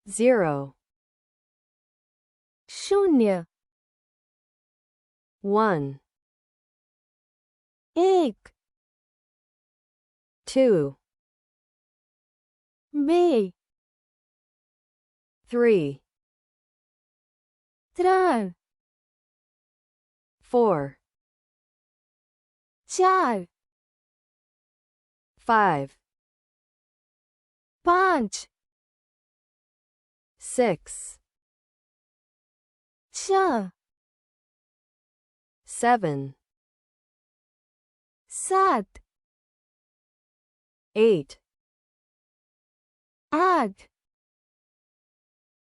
0 शून्य 1 एक 2 બે 3 ત્રણ 4 ચાર 5 પાંચ 6 છ 7 સાત 8 આઠ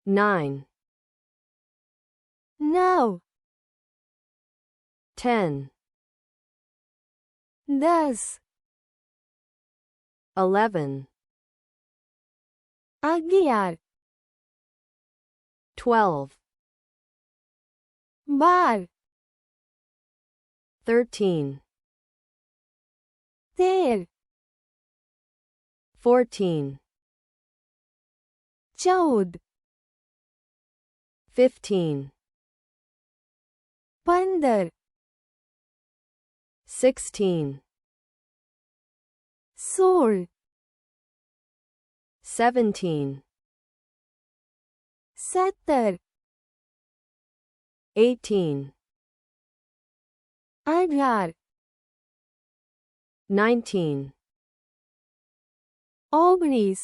9 નવ 10 દસ 11 અગિયાર 12 બાર 13 તેર 14 ચૌદ 15 પંદર 16 સોળ 17 સત્તર 18 અઢાર 19 ઓગણીસ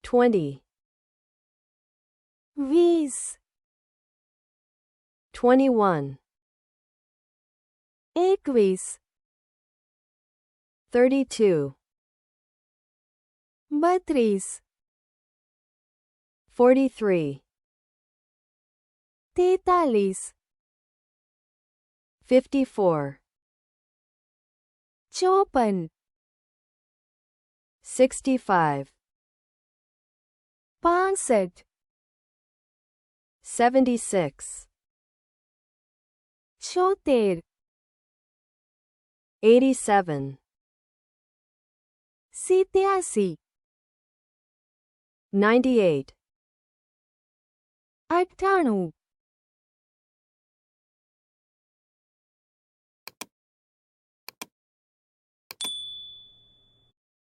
20 વીસ 21 એકવીસ 32 બત્રીસ 43 તેતાલીસ 54 54 65 65 76 76 87 87 98 98